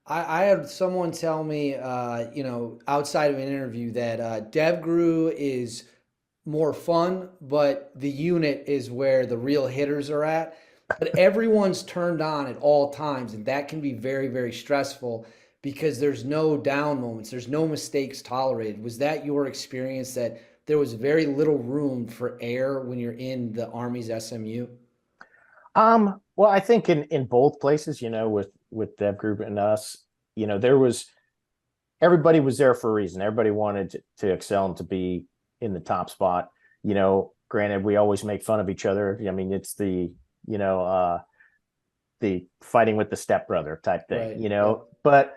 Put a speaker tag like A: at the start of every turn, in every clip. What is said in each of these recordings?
A: I had someone tell me, outside of an interview that DevGru is more fun, but the unit is where the real hitters are at. But everyone's turned on at all times, and that can be very, very stressful because there's no down moments, there's no mistakes tolerated. Was that your experience that there was very little room for error when you're in the Army's SMU?
B: Well, I think in both places, with Dev Group and us, there was everybody was there for a reason. Everybody wanted to excel and to be in the top spot. Granted, we always make fun of each other. I mean, it's you know, uh, the fighting with the stepbrother type thing,
A: Right. Yep.
B: But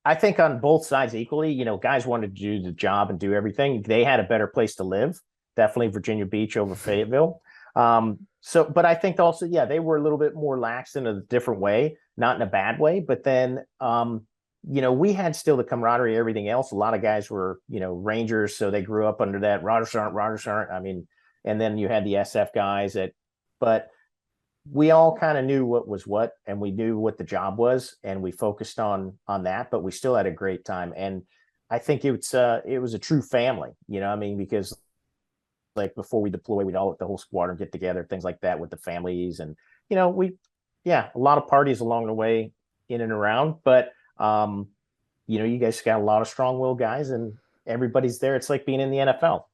B: I think on both sides equally, guys wanted to do the job and do everything. They had a better place to live, definitely Virginia Beach over Fayetteville. But I think also, yeah, they were a little bit more lax in a different way, not in a bad way. But then, we had still the camaraderie, everything else. A lot of guys were, Rangers, so they grew up under that Rogers aren't. I mean, and then you had the SF guys but we all kind of knew what was what, and we knew what the job was, and we focused on that. But we still had a great time, and I think it was a true family. I mean, because like before we deploy, we'd all the whole squadron get together, things like that with the families, and we, yeah, a lot of parties along the way in and around. But you guys got a lot of strong-willed guys, and everybody's there. It's like being in the NFL.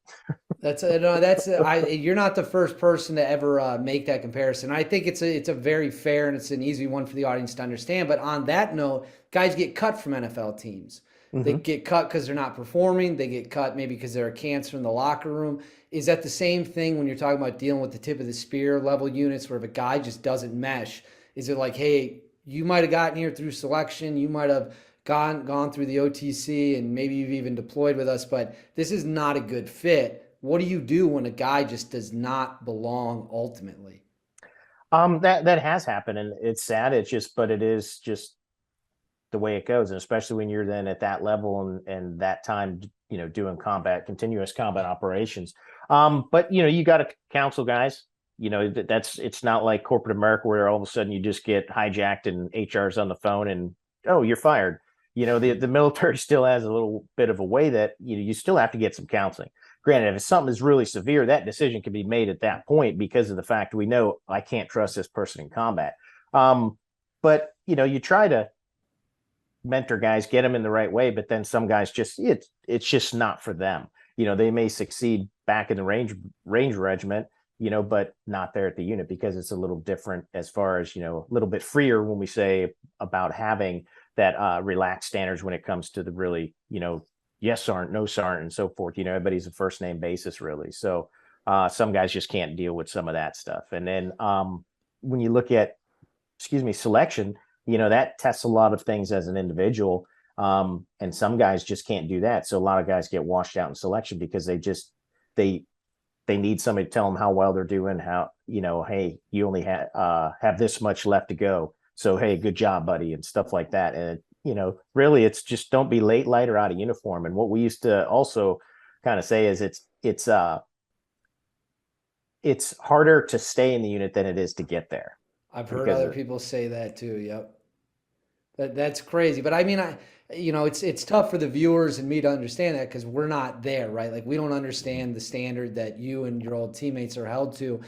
A: That's no, that's you're not the first person to ever make that comparison. I think it's a very fair and it's an easy one for the audience to understand. But on that note, guys get cut from NFL teams. They
B: Mm-hmm.
A: get cut because they're not performing. They get cut maybe because they're a cancer in the locker room. Is that the same thing when you're talking about dealing with the tip of the spear level units where if a guy just doesn't mesh? Is it like, hey, you might have gotten here through selection, you might have gone through the OTC, and maybe you've even deployed with us, but this is not a good fit. What do you do when a guy just does not belong ultimately?
B: That has happened, and it's sad. But it is just the way it goes, and especially when you're then at that level and that time, doing continuous combat operations. But you got to counsel guys. It's not like corporate America where all of a sudden you just get hijacked and HR's on the phone and oh, you're fired. The military still has a little bit of a way that you still have to get some counseling. Granted, if something is really severe, that decision can be made at that point because of the fact we know I can't trust this person in combat. But you try to mentor guys, get them in the right way, but then some guys it's just not for them. They may succeed back in the range regiment, but not there at the unit because it's a little different as far as a little bit freer when we say about having that relaxed standards when it comes to the really yes sergeant, no sergeant, and so forth. Everybody's a first name basis really. So some guys just can't deal with some of that stuff. And then when you look at selection, that tests a lot of things as an individual. And some guys just can't do that. So a lot of guys get washed out in selection because they need somebody to tell them how well they're doing, how, hey, you only have this much left to go. So, hey, good job, buddy, and stuff like that. And, really it's just don't be late, light, or out of uniform. And what we used to also kind of say is it's harder to stay in the unit than it is to get there
A: I've heard
B: because
A: other people say that too. Yep. That's crazy. But I mean, it's tough for the viewers and me to understand that because we're not there, right? Like we don't understand the standard that you and your old teammates are held to.